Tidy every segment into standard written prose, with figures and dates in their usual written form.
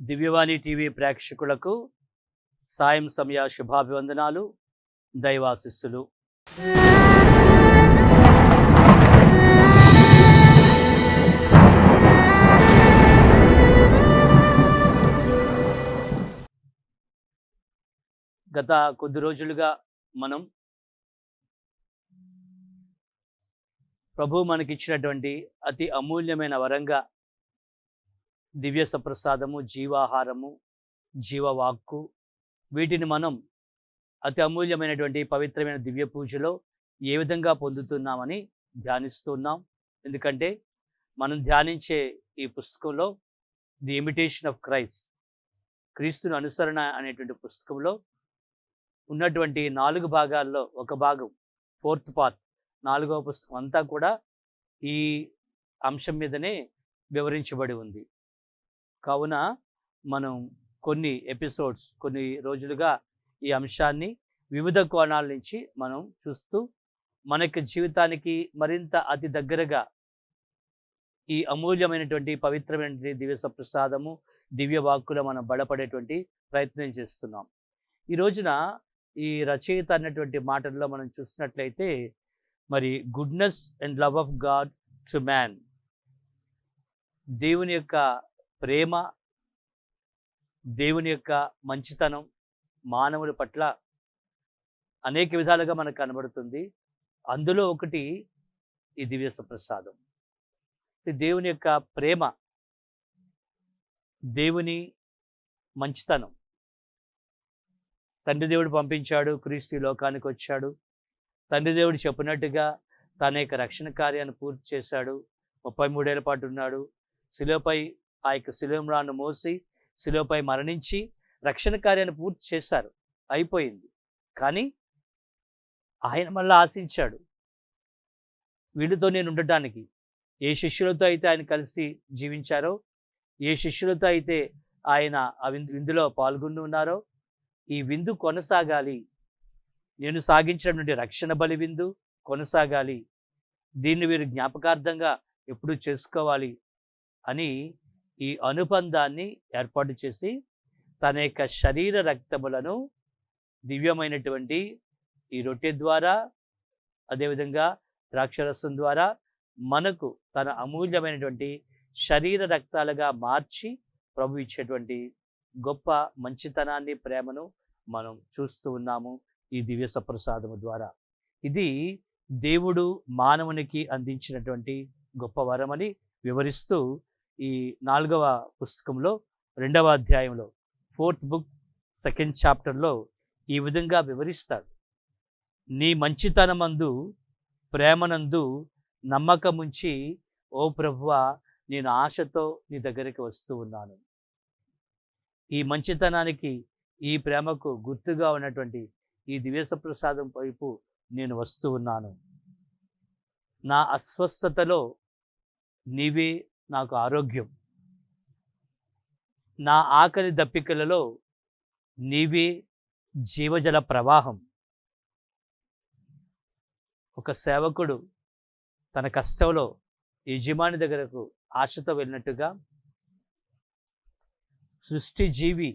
దివ్యవాణి TV ప్రేక్షకులకు సాయం సమయ శుభాభివందనాలు, దైవాశిస్సులు. గత కొద్ది రోజులుగా మనం ప్రభు మనకిచ్చినటువంటి అతి అమూల్యమైన వరంగా దివ్య సప్రసాదము, జీవాహారము, జీవవాక్కు, వీటిని మనం అతి అమూల్యమైనటువంటి పవిత్రమైన దివ్య పూజలో ఏ విధంగా పొందుతున్నామని ధ్యానిస్తున్నాం. ఎందుకంటే మనం ధ్యానించే ఈ పుస్తకంలో ది ఇమిటేషన్ ఆఫ్ క్రైస్ట్, క్రీస్తుని అనుసరణ అనేటువంటి పుస్తకంలో ఉన్నటువంటి 4 భాగాల్లో ఒక భాగం, 4th పార్ట్, 4వ పుస్తకం అంతా కూడా ఈ అంశం మీదనే వివరించబడి ఉంది. కావున మనం కొన్ని ఎపిసోడ్స్, కొన్ని రోజులుగా ఈ అంశాన్ని వివిధ కోణాల నుంచి మనం చూస్తూ మనకి జీవితానికి మరింత అతి దగ్గరగా ఈ అమూల్యమైనటువంటి పవిత్రమైనటువంటి దివ్య సప్రసాదము, దివ్య వాక్కులో మనం బలపడేటువంటి ప్రయత్నం చేస్తున్నాం. ఈ రోజున ఈ రచయిత అన్నటువంటి మాటల్లో మనం చూసినట్లయితే, మరి goodness and love of God to man, దేవుని యొక్క ప్రేమ, దేవుని యొక్క మంచితనం మానవుల పట్ల అనేక విధాలుగా మనకు కనబడుతుంది. అందులో ఒకటి ఈ దివ్య సప్రసాదం. దేవుని యొక్క ప్రేమ, దేవుని మంచితనం. తండ్రి దేవుడు పంపించాడు, క్రీస్తు లోకానికి వచ్చాడు. తండ్రి దేవుడు చెప్పినట్టుగా తన యొక్క రక్షణ కార్యాన్ని పూర్తి చేశాడు. 33 ఏళ్ల పాటు ఉన్నాడు. శిలువపై ఆ యొక్క శిలువను మోసి శిలువపై మరణించి రక్షణ కార్యాన్ని పూర్తి చేశారు, అయిపోయింది. కానీ ఆయన మళ్ళీ ఆశించాడు, వీళ్ళతో నేను ఉండటానికి. ఏ శిష్యులతో అయితే ఆయన కలిసి జీవించారో, ఏ శిష్యులతో అయితే ఆయన ఆ విందులో పాల్గొని ఉన్నారో, ఈ విందు కొనసాగాలి. నేను సాగించినటువంటి రక్షణ బలి విందు కొనసాగాలి. దీన్ని వీరు జ్ఞాపకార్థంగా ఎప్పుడూ చేసుకోవాలి అని ఈ అనుబంధాన్ని ఏర్పాటు చేసి తన యొక్క శరీర రక్తములను దివ్యమైనటువంటి ఈ రొట్టె ద్వారా, అదేవిధంగా ద్రాక్షరసం ద్వారా మనకు తన అమూల్యమైనటువంటి శరీర రక్తాలుగా మార్చి ప్రభు ఇచ్చేటువంటి గొప్ప మంచితనాన్ని, ప్రేమను మనం చూస్తూ ఉన్నాము ఈ దివ్య సప్రసాదము ద్వారా. ఇది దేవుడు మానవునికి అందించినటువంటి గొప్ప వరమని వివరిస్తూ ఈ 4వ పుస్తకంలో 2వ అధ్యాయంలో 4th book 2nd chapterలో ఈ విధంగా వివరిస్తాడు. నీ మంచితనమందు, ప్రేమనందు నమ్మకముంచి ఓ ప్రభువా, నేను ఆశతో నీ దగ్గరికి వస్తూ ఉన్నాను. ఈ మంచితనానికి, ఈ ప్రేమకు గుర్తుగా ఉన్నటువంటి ఈ దివ్య సప్రసాదం వైపు నేను వస్తూ ఉన్నాను. నా అస్వస్థతలో నీవే నాకు ఆరోగ్యం, నా ఆకలి దప్పికలలో నీవే జీవజల ప్రవాహం. ఒక సేవకుడు తన కష్టంలో యజమాని దగ్గరకు ఆశతో వెళ్ళినట్టుగా, సృష్టి జీవి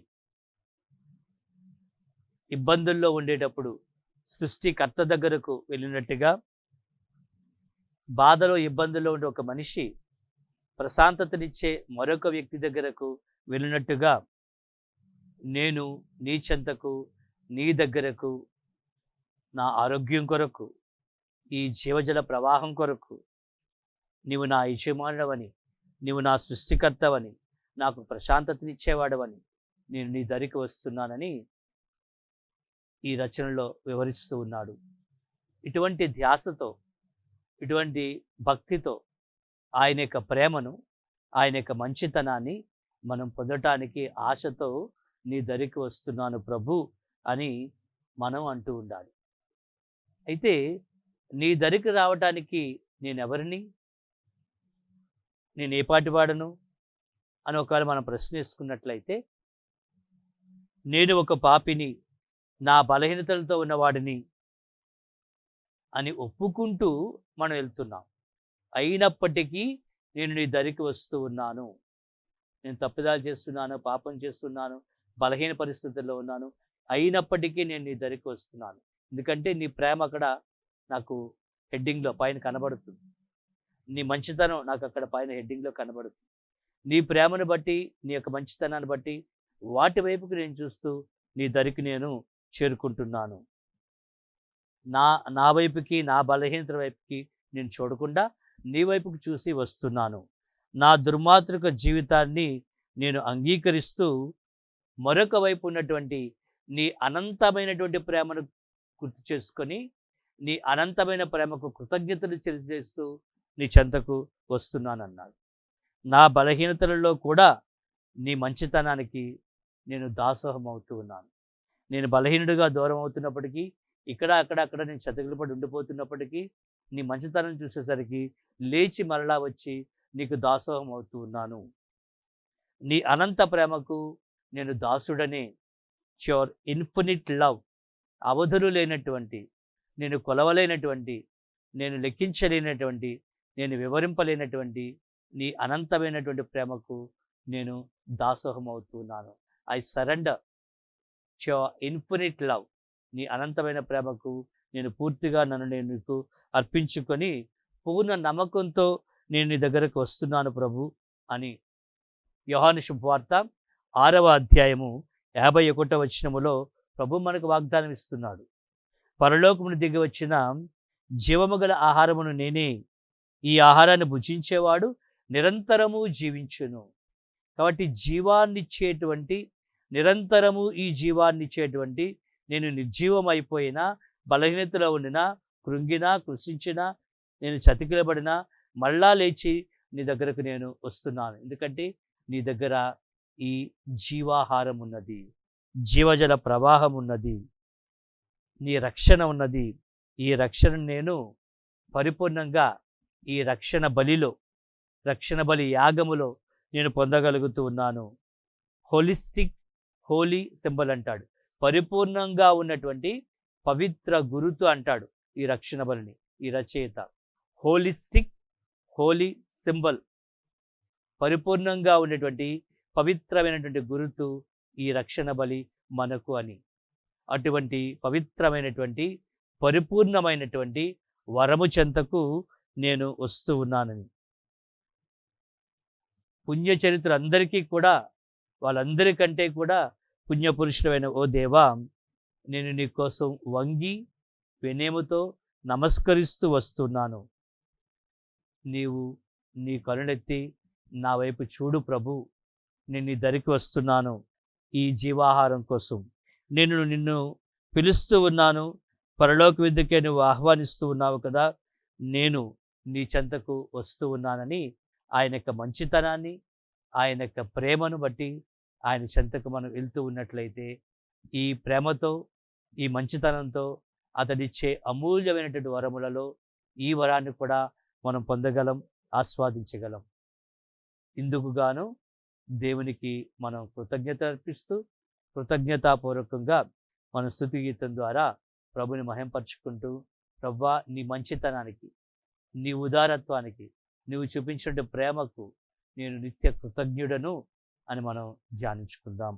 ఇబ్బందుల్లో ఉండేటప్పుడు సృష్టికర్త దగ్గరకు వెళ్ళినట్టుగా, బాధలో ఇబ్బందుల్లో ఉండే ఒక మనిషి ప్రశాంతతనిచ్చే మరొక వ్యక్తి దగ్గరకు వెళ్ళినట్టుగా, నేను నీ చెంతకు, నీ దగ్గరకు, నా ఆరోగ్యం కొరకు, ఈ జీవజల ప్రవాహం కొరకు, నీవు నా యజమానుడవని, నీవు నా సృష్టికర్తవని, నాకు ప్రశాంతతనిచ్చేవాడవని నేను నీ దరికి వస్తున్నానని ఈ రచనలో వివరిస్తూ ఉన్నాడు. ఇటువంటి ధ్యాసతో, ఇటువంటి భక్తితో ఆయన యొక్క ప్రేమను, ఆయన యొక్క మంచితనాన్ని మనం పొందటానికి ఆశతో నీ దరికి వస్తున్నాను ప్రభు అని మనం అంటూ ఉండాలి. అయితే నీ దరికి రావటానికి నేనెవరిని, నేను ఏ పాటి వాడను అని ఒకవేళ మనం ప్రశ్న వేసుకున్నట్లయితే, నేను ఒక పాపిని, నా బలహీనతలతో ఉన్నవాడిని అని ఒప్పుకుంటూ మనం వెళ్తున్నాం. అయినప్పటికీ నేను నీ దరికి వస్తూ ఉన్నాను, నేను తప్పిదాలు చేస్తున్నాను, పాపం చేస్తున్నాను, బలహీన పరిస్థితుల్లో ఉన్నాను, అయినప్పటికీ నేను నీ దరికి వస్తున్నాను. ఎందుకంటే నీ ప్రేమ అక్కడ నాకు హెడ్డింగ్లో పైన కనబడుతుంది. నీ మంచితనం నాకు అక్కడ పైన హెడ్డింగ్లో కనబడుతుంది. నీ ప్రేమను బట్టి, నీ యొక్క మంచితనాన్ని బట్టి వాటి వైపుకి నేను చూస్తూ నీ దరికి నేను చేరుకుంటున్నాను. నా వైపుకి, నా బలహీనత వైపుకి నేను చూడకుండా నీ వైపుకి చూసి వస్తున్నాను. నా దుర్మార్గ జీవితాన్ని నేను అంగీకరిస్తూ మరొక వైపు ఉన్నటువంటి నీ అనంతమైనటువంటి ప్రేమను గుర్తు చేసుకొని, నీ అనంతమైన ప్రేమకు కృతజ్ఞతలు తెలియజేస్తూ నీ చెంతకు వస్తున్నానన్నాడు. నా బలహీనతలలో కూడా నీ మంచితనానికి నేను దాసోహం అవుతూ ఉన్నాను. నేను బలహీనుడిగా దూరం అవుతున్నప్పటికీ, అక్కడ నేను చతికిలపడి ఉండిపోతున్నప్పటికీ, నీ మంచితనం చూసేసరికి లేచి మరలా వచ్చి నీకు దాసోహం అవుతూ ఉన్నాను. నీ అనంత ప్రేమకు నేను దాసుడనే. యువర్ ఇన్ఫినిట్ లవ్, అవధులు లేనటువంటి, నేను కొలవలేనటువంటి, నేను లెక్కించలేనటువంటి, నేను వివరింపలేనటువంటి నీ అనంతమైనటువంటి ప్రేమకు నేను దాసోహం అవుతున్నాను. I surrender your infinite love. నీ అనంతమైన ప్రేమకు నేను పూర్తిగా నన్ను నేను నీకు అర్పించుకొని పూర్ణ నమ్మకంతో నేను నీ దగ్గరకు వస్తున్నాను ప్రభు అని యోహాను శుభవార్త 6వ అధ్యాయము 51వ వచనములో ప్రభు మనకు వాగ్దానం ఇస్తున్నాడు. పరలోకమును దిగి వచ్చిన జీవము గల ఆహారమును నేనే, ఈ ఆహారాన్ని భుజించేవాడు నిరంతరము జీవించును. కాబట్టి జీవాన్నిచ్చేటువంటి, నిరంతరము ఈ జీవాన్నిచ్చేటువంటి, నేను నిర్జీవమైపోయినా, బలహీనతలో ఉండినా, కృంగినా, కృషించినా, నేను చతికిలబడినా మళ్ళా లేచి నీ దగ్గరకు నేను వస్తున్నాను. ఎందుకంటే నీ దగ్గర ఈ జీవాహారం ఉన్నది, జీవజల ప్రవాహం ఉన్నది, నీ రక్షణ ఉన్నది. ఈ రక్షణ నేను పరిపూర్ణంగా ఈ రక్షణ బలి యాగములో నేను పొందగలుగుతూ ఉన్నాను. హోలిస్టిక్, హోలీ సింబల్ అంటాడు. పరిపూర్ణంగా ఉన్నటువంటి పవిత్ర గురుతు అంటాడు ఈ రక్షణ బలిని ఈ రచయిత. హోలిస్టిక్, హోలీ సింబల్, పరిపూర్ణంగా ఉన్నటువంటి పవిత్రమైనటువంటి గురుతు ఈ రక్షణ బలి మనకు అని. అటువంటి పవిత్రమైనటువంటి, పరిపూర్ణమైనటువంటి వరము చెంతకు నేను వస్తూ ఉన్నానని. పుణ్యచరిత్రులందరికీ కూడా, వాళ్ళందరికంటే కూడా పుణ్యపురుషుడైన ఓ దేవా, నేను నీ కోసం వంగి వినయముతో నమస్కరిస్తూ వస్తున్నాను. నీవు నీ కరుణెత్తి నా వైపు చూడు ప్రభు. నేను నీ దరికి వస్తున్నాను ఈ జీవాహారం కోసం. నేను నిన్ను పిలుస్తూ ఉన్నాను, పరలోక విద్యకే నువ్వు ఆహ్వానిస్తూ ఉన్నావు కదా, నేను నీ చెంతకు వస్తూ ఉన్నానని ఆయన యొక్క మంచితనాన్ని, ఆయన యొక్క ప్రేమను బట్టి ఆయన చెంతకు మనం వెళ్తూ ఉన్నట్లయితే, ఈ ప్రేమతో, ఈ మంచితనంతో అతడిచ్చే అమూల్యమైనటువంటి వరములలో ఈ వరాన్ని కూడా మనం పొందగలం, ఆస్వాదించగలం. ఇందుకు గాను దేవునికి మనం కృతజ్ఞత అర్పిస్తూ, కృతజ్ఞతాపూర్వకంగా మన స్తుతి గీతం ద్వారా ప్రభుని మహింపరచుకుంటూ, ప్రభువా నీ మంచితనానికి, నీ ఉదారత్వానికి, నీవు చూపించిన ప్రేమకు నేను నిత్య కృతజ్ఞుడను అని మనం ధ్యానించుకుందాం.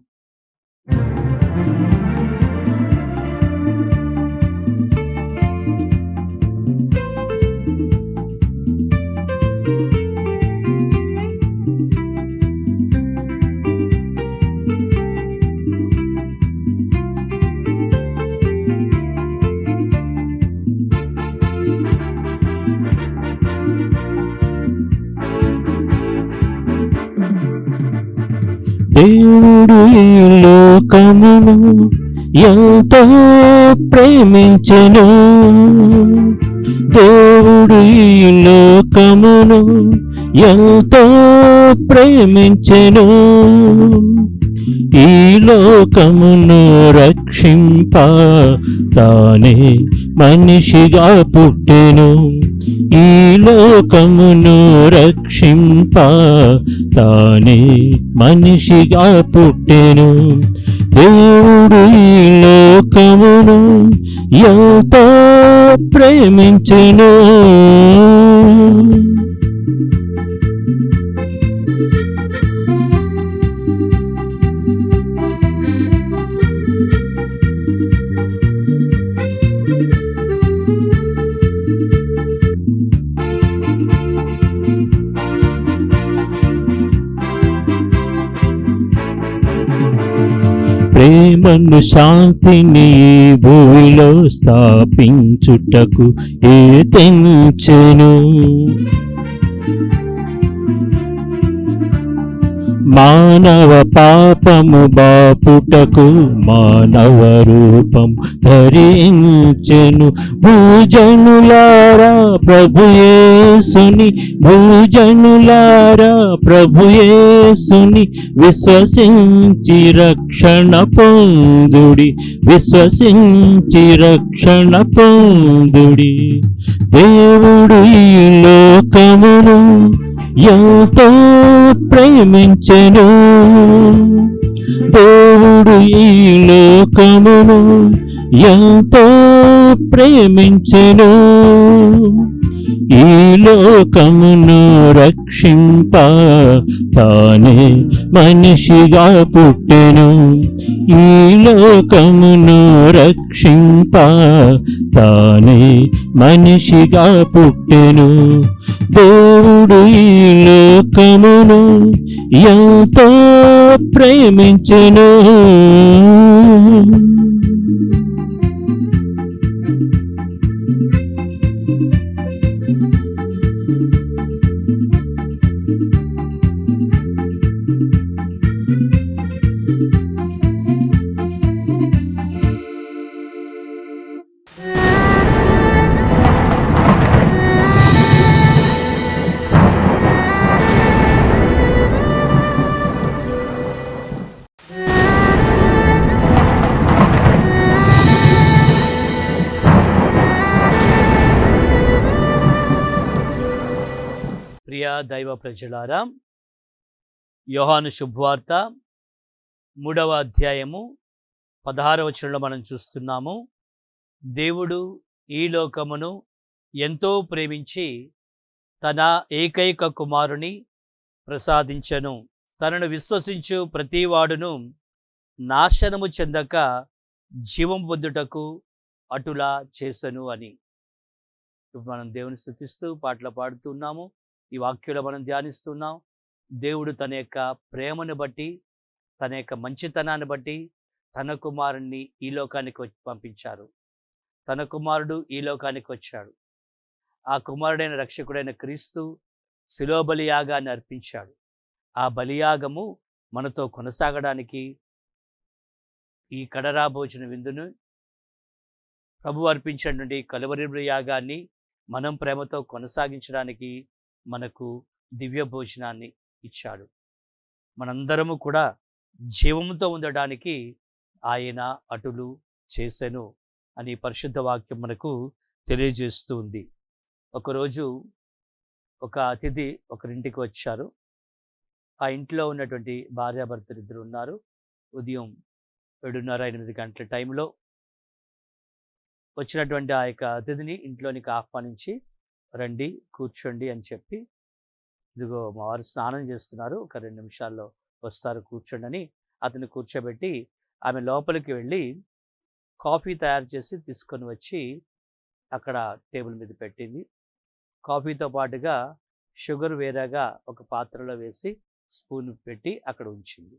దేవుడు ఈ లోకమును ఎంతో ప్రేమించెను, దేవుడు ఈ లోకమును ఎంతో ప్రేమించెను, ఈ లోకమును రక్షింప తానే మనిషిగా పుట్టెను, ఈ లోకమును రక్షింప తానే మనిషిగా పుట్టెను. దేవుడు ఈ లోకమును ఎంతో ప్రేమించెను. ప్రేమను శాంతిని ఈ భూమిలో స్థాపించుటకు తెంచెను, మానవ పాపము బాపుటకు మానవ రూపం ధరించెను. భూజనులారా ప్రభుయేసుని, భూజనులారా ప్రభుయేసుని విశ్వసించి రక్షణ పొందుడి, విశ్వసించి రక్షణ పొందుడి. దేవుడు ఈ లోకమును ఎంతో ప్రేమించెను, దేవుడు ఈ లోకమును ఎంతో ప్రేమించెను, ఈ లోకమును రక్షింప తానే మనిషిగా పుట్టెను, ఈ లోకమును రక్షింప తానే మనిషిగా పుట్టెను. దేవుడు ఈ లోకమును ఎంతో ప్రేమించెను. ప్రియ దైవ ప్రజలారా, యోహాను శుభవార్త 3వ అధ్యాయము 16వ వచనంలో మనం చూస్తున్నాము. దేవుడు ఈ లోకమును ఎంతో ప్రేమించి తన ఏకైక కుమారుని ప్రసాదించెను, తనను విశ్వసించు ప్రతివాడును నాశనము చెందక జీవం పొందుటకు అటులా చేసెను అని. ఇప్పుడు మనం దేవుని స్తుతిస్తూ పాటలు పాడుతున్నాము, ఈ వాక్యంలో మనం ధ్యానిస్తున్నాం. దేవుడు తన యొక్క ప్రేమను బట్టి, తన యొక్క మంచితనాన్ని బట్టి తన కుమారుణ్ణి ఈ లోకానికి పంపించారు. తన కుమారుడు ఈ లోకానికి వచ్చాడు. ఆ కుమారుడైన రక్షకుడైన క్రీస్తు శిలువ బలియాగాన్ని అర్పించాడు. ఆ బలియాగము మనతో కొనసాగడానికి ఈ కడరా భోజన విందును ప్రభు అర్పించినటువంటి కలువరి యాగాన్ని మనం ప్రేమతో కొనసాగించడానికి మనకు దివ్య భోజనాన్ని ఇచ్చాడు. మనందరము కూడా జీవముతో ఉండడానికి ఆయన అటులు చేసెను అని పరిశుద్ధ వాక్యం మనకు తెలియజేస్తూ ఉంది. ఒకరోజు ఒక అతిథి ఒకరింటికి వచ్చారు. ఆ ఇంట్లో ఉన్నటువంటి భార్యాభర్తలు ఇద్దరు ఉన్నారు. ఉదయం 7:30-8 గంటల టైంలో వచ్చినటువంటి ఆ యొక్క అతిథిని ఇంట్లోనికి ఆహ్వానించి, రండి కూర్చోండి అని చెప్పి, ఇదిగో మా వారు స్నానం చేస్తున్నారు, ఒక 2 నిమిషాల్లో వస్తారు కూర్చోండి అని అతన్ని కూర్చోబెట్టి ఆమె లోపలికి వెళ్ళి కాఫీ తయారు చేసి తీసుకొని వచ్చి అక్కడ టేబుల్ మీద పెట్టింది. కాఫీతో పాటుగా షుగర్ వేరేగా ఒక పాత్రలో వేసి స్పూన్ పెట్టి అక్కడ ఉంచింది.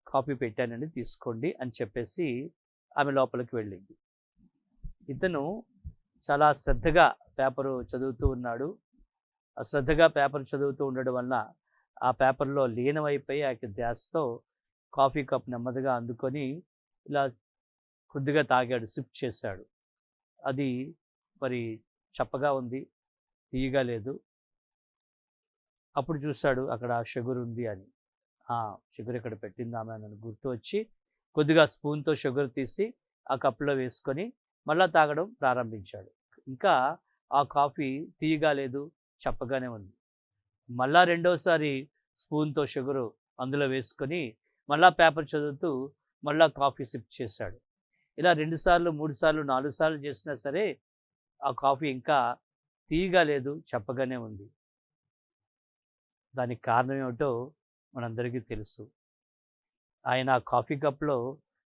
కాఫీ పెట్టానండి తీసుకోండి అని చెప్పేసి ఆమె లోపలికి వెళ్ళింది. ఇతను చాలా శ్రద్ధగా పేపరు చదువుతూ ఉన్నాడు. శ్రద్ధగా పేపర్ చదువుతూ ఉండడం వలన ఆ పేపర్లో లీనమైపోయి ఆ యొక్క ధ్యాసతో కాఫీ కప్ నెమ్మదిగా అందుకొని ఇలా కొద్దిగా తాగాడు, సిప్ చేశాడు. అది మరి చప్పగా ఉంది, తీయగా లేదు. అప్పుడు చూశాడు అక్కడ షుగర్ ఉంది అని. షుగర్ ఇక్కడ పెట్టింది ఆమె అని గుర్తు వచ్చి కొద్దిగా స్పూన్తో షుగర్ తీసి ఆ కప్పులో వేసుకొని మళ్ళా తాగడం ప్రారంభించాడు. ఇంకా ఆ కాఫీ తీయగా లేదు, చప్పగానే ఉంది. మళ్ళా రెండోసారి స్పూన్తో షుగరు అందులో వేసుకొని మళ్ళా పేపర్ చదువుతూ మళ్ళా కాఫీ సిప్ చేశాడు. ఇలా 2 సార్లు, 3 సార్లు, 4 సార్లు చేసినా సరే ఆ కాఫీ ఇంకా తీయగా లేదు, చప్పగానే ఉంది. దానికి కారణం ఏమిటో మనందరికీ తెలుసు. ఆయన ఆ కాఫీ కప్‌లో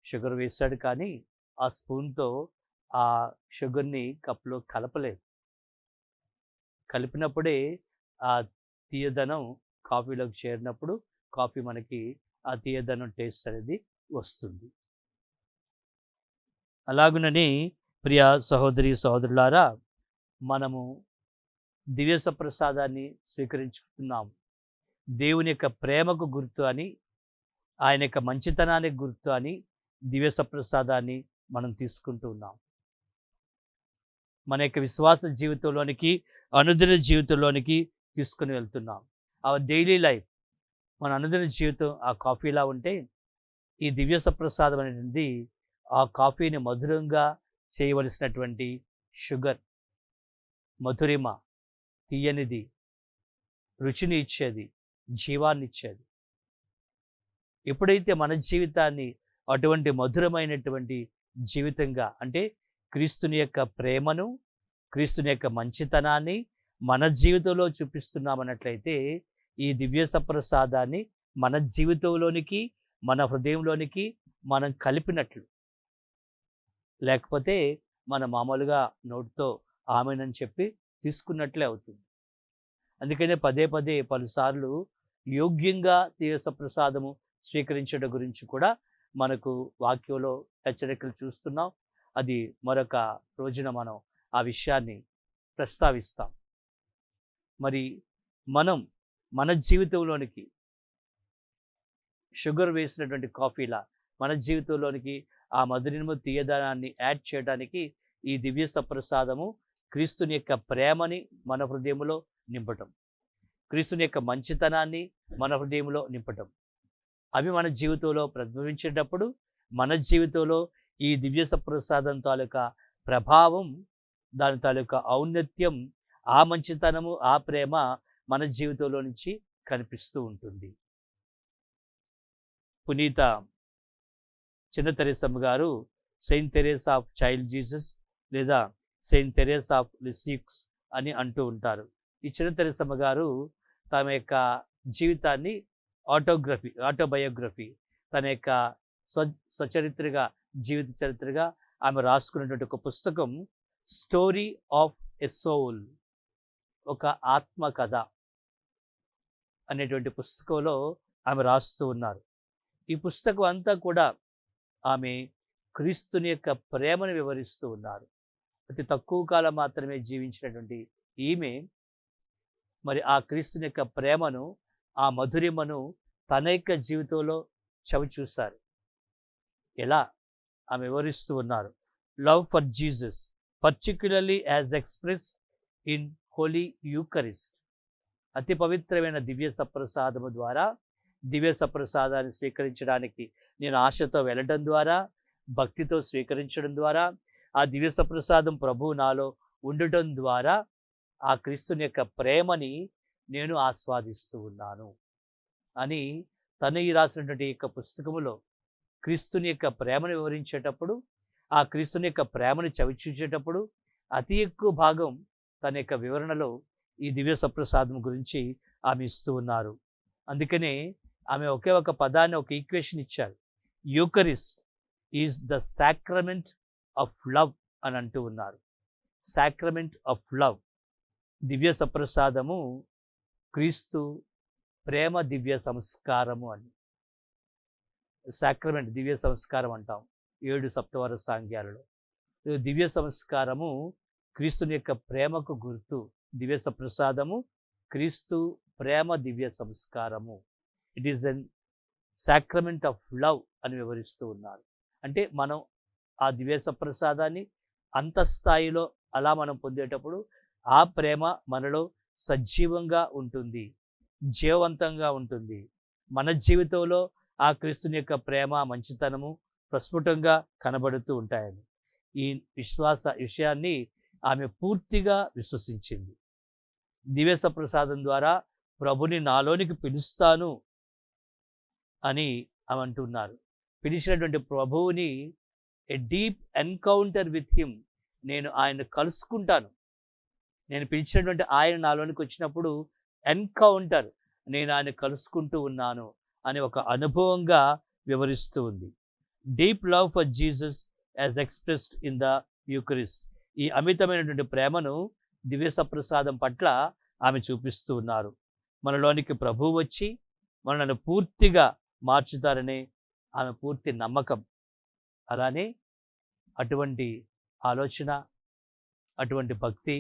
షుగర్ వేశాడు కానీ ఆ స్పూన్‌తో ఆ షుగర్‌ని కప్‌లో కలపలేదు. కలిపినప్పుడే ఆ తీయదనం కాఫీలోకి చేరినప్పుడు కాఫీ మనకి ఆ తీయదనం టేస్ట్ అనేది వస్తుంది. అలాగునని ప్రియ సహోదరి సహోదరులారా, మనము దివ్య సప్రసాదాన్ని స్వీకరించుకుంటున్నాము. దేవుని యొక్క ప్రేమకు గుర్తు అని, ఆయన యొక్క మంచితనానికి గుర్తు అని దివ్య సప్రసాదాన్ని మనం తీసుకుంటూ ఉన్నాం. మన యొక్క విశ్వాస జీవితంలోనికి, అనుదిన జీవితంలోనికి తీసుకుని వెళ్తున్నాం. అవర్ డైలీ లైఫ్, మన అనుదిన జీవితం ఆ కాఫీలా ఉంటే, ఈ దివ్య సప్రసాదం అనేటువంటిది ఆ కాఫీని మధురంగా చేయవలసినటువంటి షుగర్, మధురిమ, తీయనిది, రుచిని ఇచ్చేది, జీవాన్ని ఇచ్చేది. ఎప్పుడైతే మన జీవితాన్ని అటువంటి మధురమైనటువంటి జీవితంగా, అంటే క్రీస్తుని యొక్క ప్రేమను, క్రీస్తుని యొక్క మంచితనాన్ని మన జీవితంలో చూపిస్తున్నామన్నట్లయితే ఈ దివ్య సప్రసాదాన్ని మన జీవితంలోనికి, మన హృదయంలోనికి మనం కలిపినట్లు. లేకపోతే మన మామూలుగా నోటితో ఆమెనని చెప్పి తీసుకున్నట్లే అవుతుంది. అందుకనే పదే పదే పలుసార్లు యోగ్యంగా దివ్య సప్రసాదము స్వీకరించడం గురించి కూడా మనకు వాక్యంలో హెచ్చరికలు చూస్తున్నాం. అది మరొక రోజున మనం ఆ విషయాన్ని ప్రస్తావిస్తాం. మరి మనం మన జీవితంలోనికి షుగర్ వేసినటువంటి కాఫీలా మన జీవితంలోనికి ఆ మధురిమ, తీయదనాన్ని యాడ్ చేయడానికి ఈ దివ్య సప్రసాదము క్రీస్తుని యొక్క ప్రేమని మన హృదయంలో నింపటం, క్రీస్తుని యొక్క మంచితనాన్ని మన హృదయంలో నింపటం, అవి మన జీవితంలో ప్రతిబింబించేటప్పుడు మన జీవితంలో ఈ దివ్య సప్రసాదం తాలూకా ప్రభావం, దాని తాలూకా ఔన్నత్యం, ఆ మంచితనము, ఆ ప్రేమ మన జీవితంలో నుంచి కనిపిస్తూ ఉంటుంది. పునీత చిన్న తెరేసమ్మ గారు Saint Teresa of child Jesus లేదా సెయింట్ తెరేసా ఆఫ్ లిసిక్స్ అని అంటూ ఉంటారు. ఈ చిన్న తెరేసమ్మ గారు తమ యొక్క జీవితాన్ని ఆటోబయోగ్రఫీ, తన యొక్క స్వచరిత్రగా, జీవిత చరిత్రగా ఆమె రాసుకున్నటువంటి ఒక పుస్తకం స్టోరీ ఆఫ్ ఎ సోల్, ఒక ఆత్మ కథ అనేటువంటి పుస్తకంలో ఆమె రాస్తూ ఉన్నారు. ఈ పుస్తకం అంతా కూడా ఆమె క్రీస్తుని యొక్క ప్రేమను వివరిస్తూ ఉన్నారు. అతి తక్కువ కాలం మాత్రమే జీవించినటువంటి ఈమె మరి ఆ క్రీస్తుని యొక్క ప్రేమను, ఆ మధురిమను తన యొక్క జీవితంలో చవిచూశారు. ఎలా ఆమె వివరిస్తూ ఉన్నారు. Love for Jesus particularly as expressed in Holy Eucharist. అతి పవిత్రమైన దివ్య సప్రసాదము ద్వారా, దివ్య సప్రసాదాన్ని స్వీకరించడానికి నేను ఆశతో వెళ్ళడం ద్వారా, భక్తితో స్వీకరించడం ద్వారా, ఆ దివ్య సప్రసాదం ప్రభువు నాలో ఉండటం ద్వారా ఆ క్రీస్తుని యొక్క ప్రేమని నేను ఆస్వాదిస్తూ ఉన్నాను అని తను ఈ రాసినటువంటి యొక్క పుస్తకములో క్రీస్తుని యొక్క ప్రేమను వివరించేటప్పుడు, ఆ క్రీస్తుని యొక్క ప్రేమను చవిచూచేటప్పుడు అతి ఎక్కువ భాగం తన యొక్క వివరణలో ఈ దివ్య సప్రసాదం గురించి ఆమె ఇస్తూ ఉన్నారు. అందుకనే ఆమె ఒకే ఒక పదాన్ని, ఒక ఈక్వేషన్ ఇచ్చారు. Eucharist is the sacrament of love అని అంటూ ఉన్నారు. సాక్రమెంట్ ఆఫ్ లవ్, దివ్య సప్రసాదము క్రీస్తు ప్రేమ దివ్య సంస్కారము అని. సాక్రమెంట్ దివ్య సంస్కారం అంటాం 7 సప్తవర సాంగ్యాలలో. దివ్య సంస్కారము క్రీస్తుని యొక్క ప్రేమకు గుర్తు. దివ్య సప్రసాదము క్రీస్తు ప్రేమ దివ్య సంస్కారము. It is an sacrament of love అని వివరిస్తూ ఉన్నారు. అంటే మనం ఆ దివ్య సప్రసాదాన్ని అంత స్థాయిలో అలా మనం పొందేటప్పుడు ఆ ప్రేమ మనలో సజీవంగా ఉంటుంది, జీవవంతంగా ఉంటుంది. మన జీవితంలో ఆ క్రీస్తుని యొక్క ప్రేమ, మంచితనము ప్రస్ఫుటంగా కనబడుతూ ఉంటాయని ఈ విషయాన్ని ఆమె పూర్తిగా విశ్వసించింది. దివ్య ప్రసాదం ద్వారా ప్రభుని నాలోనికి పిలుస్తాను అని ఆమె అంటున్నారు. పిలిచినటువంటి ప్రభువుని a deep encounter with him, నేను ఆయన కలుసుకుంటాను. నేను పిలిచినటువంటి ఆయన నాలోనికి వచ్చినప్పుడు ఎన్కౌంటర్, నేను ఆయన కలుసుకుంటూ ఉన్నాను అని ఒక అనుభవంగా వివరిస్తూ ఉంది. Deep love for Jesus as expressed in the Eucharist. ఈ అమితమైనటువంటి ప్రేమను దివ్య సప్రసాదం పట్ల ఆమె చూపిస్తూ ఉన్నారు. మనలోనికి ప్రభువు వచ్చి మనల్ని పూర్తిగా మార్చుతారనే ఆమె పూర్తి నమ్మకం. అలానే అటువంటి ఆలోచన, అటువంటి భక్తి,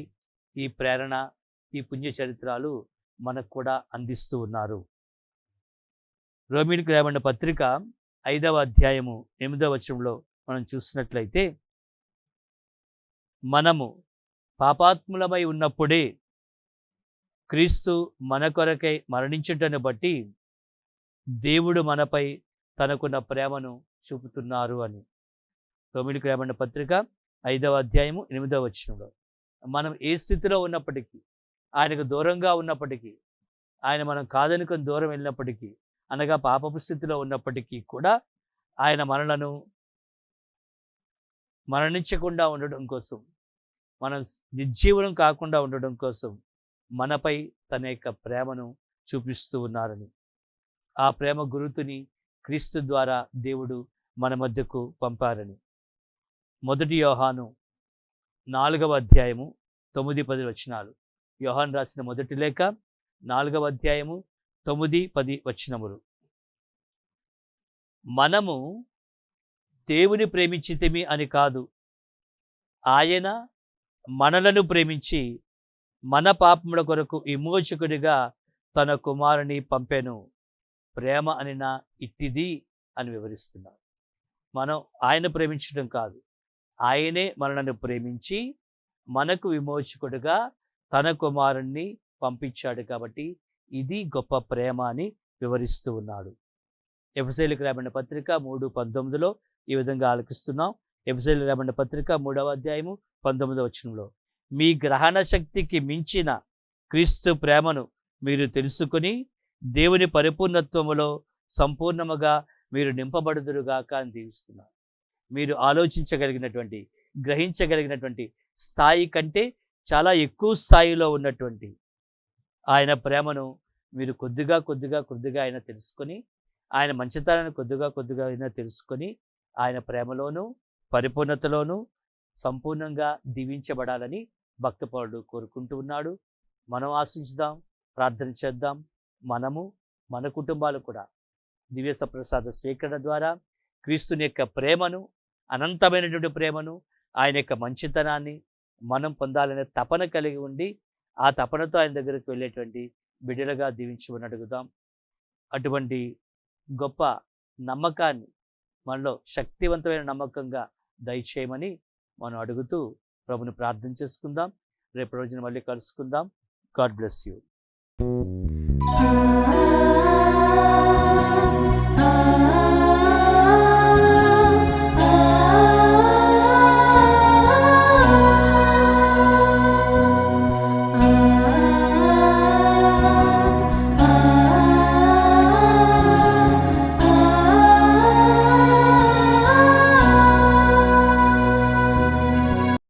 ఈ ప్రేరణ, ఈ పుణ్య చరిత్రలు మనకు కూడా అందిస్తూ ఉన్నారు. రోమీయులకు రాయబడిన పత్రిక 5వ అధ్యాయము 8వ వచనంలో మనం చూసినట్లయితే, మనము పాపాత్ములమై ఉన్నప్పుడే క్రీస్తు మన కొరకై మరణించుటను బట్టి దేవుడు మనపై తనకున్న ప్రేమను చూపుతున్నారు అని. రోమీయులకు రాయబడిన పత్రిక 5వ అధ్యాయము 8వ వచనంలో, మనం ఏ స్థితిలో ఉన్నప్పటికీ, ఆయనకు దూరంగా ఉన్నప్పటికీ, ఆయన మనం కాదనుకొని దూరం వెళ్ళినప్పటికీ, అనగా పాపపు స్థితిలో ఉన్నప్పటికీ కూడా ఆయన మనలను మరణించకుండా ఉండడం కోసం, మనం నిర్జీవనం కాకుండా ఉండడం కోసం మనపై తన యొక్క ప్రేమను చూపిస్తూ ఉన్నారని, ఆ ప్రేమ గురుతుని క్రీస్తు ద్వారా దేవుడు మన మధ్యకు పంపారని. 1 యోహాను 4వ అధ్యాయము 9-10 వచనాలు. యోహాను రాసిన మొదటి లేఖ 4వ అధ్యాయము 9-10 వచనములు. మనము దేవుని ప్రేమించితిమి అని కాదు, ఆయన మనలను ప్రేమించి మన పాపముల కొరకు విమోచకుడిగా తన కుమారుని పంపెను. ప్రేమ అనిన ఇట్టిది అని వివరిస్తున్నారు. మనం ఆయన ప్రేమించడం కాదు, ఆయనే మనలను ప్రేమించి మనకు విమోచకుడిగా తన కుమారుణ్ణి పంపించాడు. కాబట్టి ఇది గొప్ప ప్రేమ అని వివరిస్తూ ఉన్నాడు. ఎఫెసీయులకు రాయబడిన పత్రిక 3:19లో ఈ విధంగా ఆలకిస్తున్నాం. ఎఫెసీయులకు రాయబడిన పత్రిక 3వ అధ్యాయము 19వ వచనంలో, మీ గ్రహణ శక్తికి మించిన క్రీస్తు ప్రేమను మీరు తెలుసుకుని దేవుని పరిపూర్ణత్వములో సంపూర్ణముగా మీరు నింపబడుదురుగాక అని దీవిస్తున్నారు. మీరు ఆలోచించగలిగినటువంటి, గ్రహించగలిగినటువంటి స్థాయి కంటే చాలా ఎక్కువ స్థాయిలో ఉన్నటువంటి ఆయన ప్రేమను మీరు కొద్దిగా అయినా తెలుసుకొని, ఆయన మంచితనాన్ని కొద్దిగా అయినా తెలుసుకొని, ఆయన ప్రేమలోనూ పరిపూర్ణతలోనూ సంపూర్ణంగా దీవించబడాలని భక్త పౌరుడు కోరుకుంటూ ఉన్నాడు. మనం ఆశించుదాం, ప్రార్థన చేద్దాం. మనము, మన కుటుంబాలు కూడా దివ్య సప్రసాద స్వీకరణ ద్వారా క్రీస్తుని యొక్క ప్రేమను, అనంతమైనటువంటి ప్రేమను, ఆయన యొక్క మంచితనాన్ని మనం పొందాలనే తపన కలిగి ఉండి, ఆ తపనతో ఆయన దగ్గరికి వెళ్ళేటువంటి బిడ్డలుగా దీవించమని అడుగుదాం. అటువంటి గొప్ప నమ్మకాన్ని మనలో శక్తివంతమైన నమ్మకంగా దయచేయమని మనం అడుగుతూ ప్రభుని ప్రార్థన చేసుకుందాం. రేపు రోజున మళ్ళీ కలుసుకుందాం. God bless you.